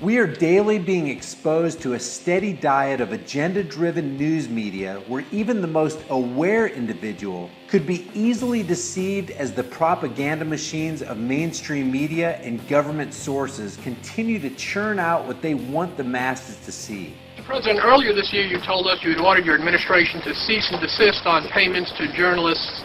We are daily being exposed to a steady diet of agenda-driven news media where even the most aware individual could be easily deceived as the propaganda machines of mainstream media and government sources continue to churn out what they want the masses to see. Mr. President, earlier this year you told us you had ordered your administration to cease and desist on payments to journalists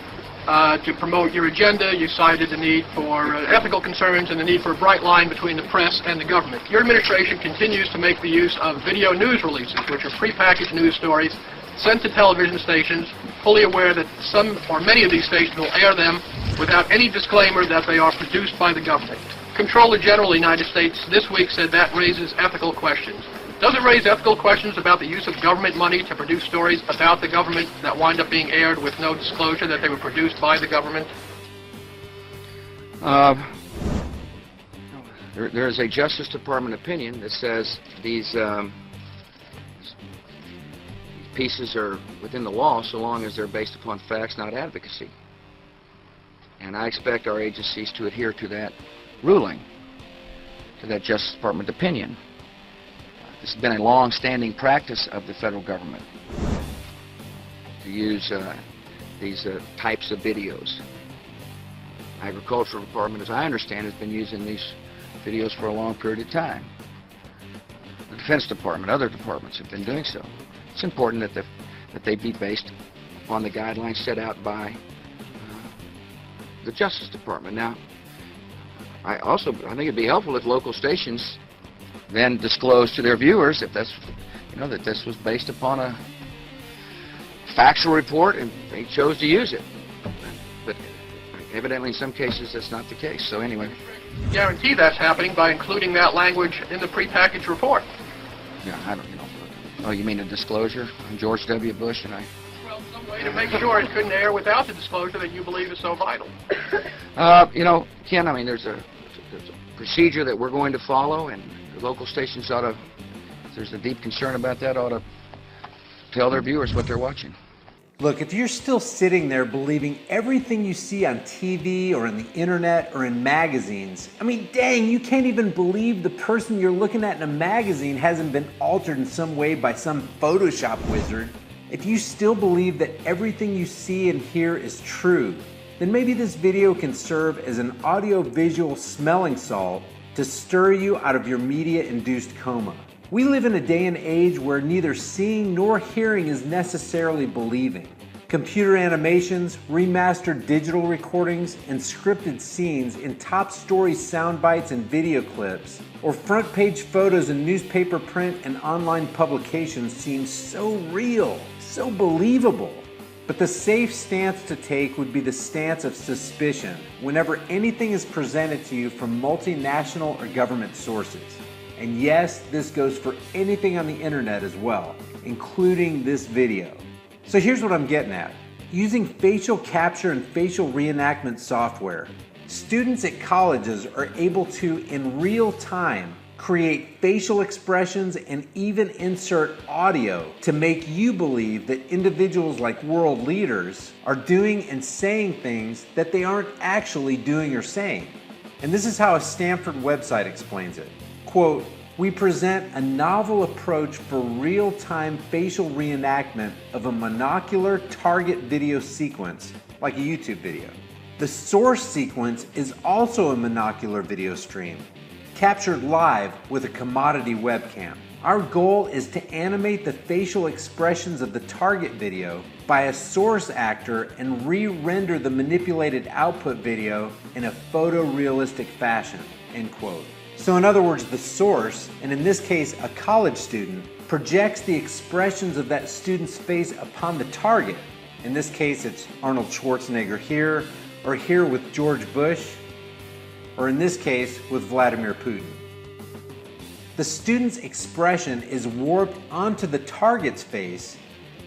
to promote your agenda. You cited the need for ethical concerns and the need for a bright line between the press and the government. Your administration continues to make the use of video news releases, which are prepackaged news stories sent to television stations, fully aware that some or many of these stations will air them without any disclaimer that they are produced by the government. Comptroller General of the United States this week said that raises ethical questions. Does it raise ethical questions about the use of government money to produce stories about the government that wind up being aired with no disclosure that they were produced by the government? There is a Justice Department opinion that says these pieces are within the law so long as they're based upon facts, not advocacy. And I expect our agencies to adhere to that ruling, to that Justice Department opinion. This has been a long-standing practice of the federal government to use these types of videos. Agricultural Department, as I understand, has been using these videos for a long period of time. The Defense Department, other departments have been doing so. It's important that they be based upon the guidelines set out by the Justice Department. Now, I think it'd be helpful if local stations then disclose to their viewers if that's, that this was based upon a factual report and they chose to use it. But evidently in some cases that's not the case. So anyway. Guarantee that's happening by including that language in the prepackaged report. Yeah, I don't, Oh, you mean a disclosure on George W. Bush and I? Well, some way to make sure it couldn't air without the disclosure that you believe is so vital. Ken, I mean, there's a procedure that we're going to follow, and the local stations ought to, if there's a deep concern about that, ought to tell their viewers what they're watching. Look, if you're still sitting there believing everything you see on TV or on the internet or in magazines, I mean, dang, you can't even believe the person you're looking at in a magazine hasn't been altered in some way by some Photoshop wizard. If you still believe that everything you see and hear is true, then maybe this video can serve as an audio-visual smelling salt to stir you out of your media-induced coma. We live in a day and age where neither seeing nor hearing is necessarily believing. Computer animations, remastered digital recordings, and scripted scenes in top story sound bites and video clips, or front page photos in newspaper print and online publications seem so real, so believable. But the safe stance to take would be the stance of suspicion whenever anything is presented to you from multinational or government sources. And yes, this goes for anything on the internet as well, including this video. So here's what I'm getting at. Using facial capture and facial reenactment software, students at colleges are able to, in real time, create facial expressions and even insert audio to make you believe that individuals like world leaders are doing and saying things that they aren't actually doing or saying. And this is how a Stanford website explains it. Quote, "We present a novel approach for real-time facial reenactment of a monocular target video sequence, like a YouTube video. The source sequence is also a monocular video stream, captured live with a commodity webcam. Our goal is to animate the facial expressions of the target video by a source actor and re-render the manipulated output video in a photorealistic fashion," end quote. So in other words, the source, and in this case a college student, projects the expressions of that student's face upon the target. In this case it's Arnold Schwarzenegger here, or here with George Bush, or in this case with Vladimir Putin. The student's expression is warped onto the target's face,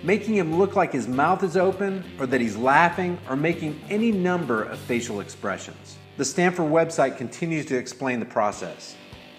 making him look like his mouth is open, or that he's laughing, or making any number of facial expressions. The Stanford website continues to explain the process.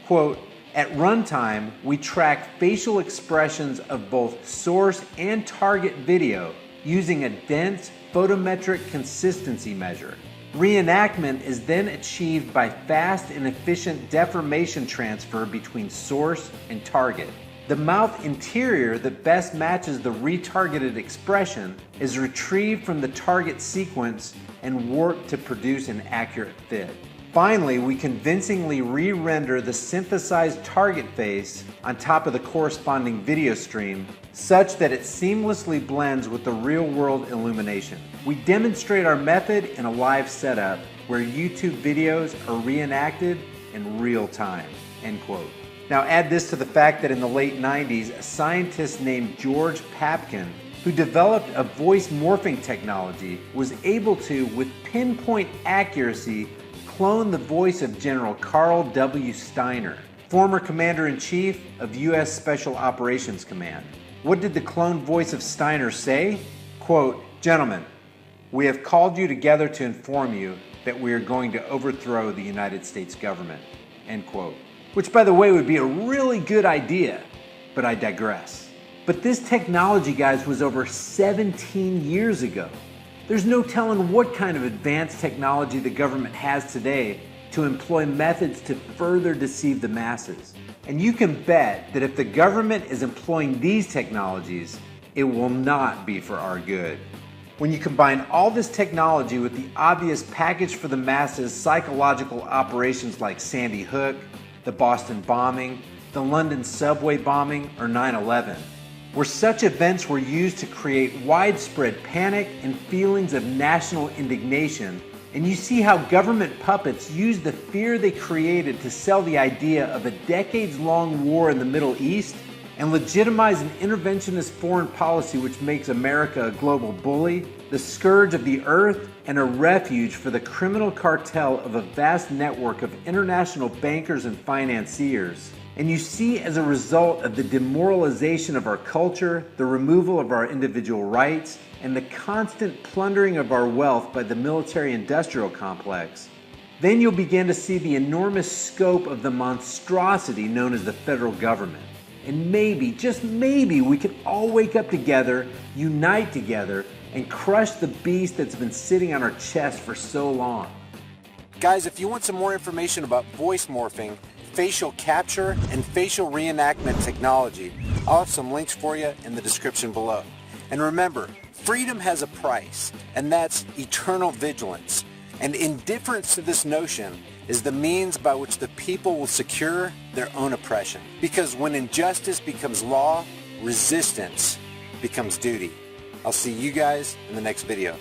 Quote, "At runtime, we track facial expressions of both source and target video using a dense photometric consistency measure. Reenactment is then achieved by fast and efficient deformation transfer between source and target. The mouth interior that best matches the retargeted expression is retrieved from the target sequence and warped to produce an accurate fit. Finally, we convincingly re-render the synthesized target face on top of the corresponding video stream such that it seamlessly blends with the real-world illumination. We demonstrate our method in a live setup where YouTube videos are reenacted in real time, end quote. Now add this to the fact that in the late 90s, a scientist named George Papkin, who developed a voice morphing technology, was able to, with pinpoint accuracy, clone the voice of General Carl W. Steiner, former Commander-in-Chief of U.S. Special Operations Command. What did the cloned voice of Steiner say? Quote, "Gentlemen, we have called you together to inform you that we are going to overthrow the United States government," end quote. Which, by the way, would be a really good idea, but I digress. But this technology, guys, was over 17 years ago. There's no telling what kind of advanced technology the government has today to employ methods to further deceive the masses. And you can bet that if the government is employing these technologies, it will not be for our good. When you combine all this technology with the obvious package for the masses psychological operations like Sandy Hook, the Boston bombing, the London subway bombing, or 9/11, where such events were used to create widespread panic and feelings of national indignation, and you see how government puppets used the fear they created to sell the idea of a decades-long war in the Middle East and legitimize an interventionist foreign policy which makes America a global bully, the scourge of the earth, and a refuge for the criminal cartel of a vast network of international bankers and financiers. And you see, as a result of the demoralization of our culture, the removal of our individual rights, and the constant plundering of our wealth by the military-industrial complex, then you'll begin to see the enormous scope of the monstrosity known as the federal government. And maybe, just maybe, we can all wake up together, unite together, and crush the beast that's been sitting on our chest for so long. Guys, if you want some more information about voice morphing, facial capture, and facial reenactment technology, I'll have some links for you in the description below. And remember, freedom has a price, and that's eternal vigilance. And indifference to this notion is the means by which the people will secure their own oppression. Because when injustice becomes law, resistance becomes duty. I'll see you guys in the next video.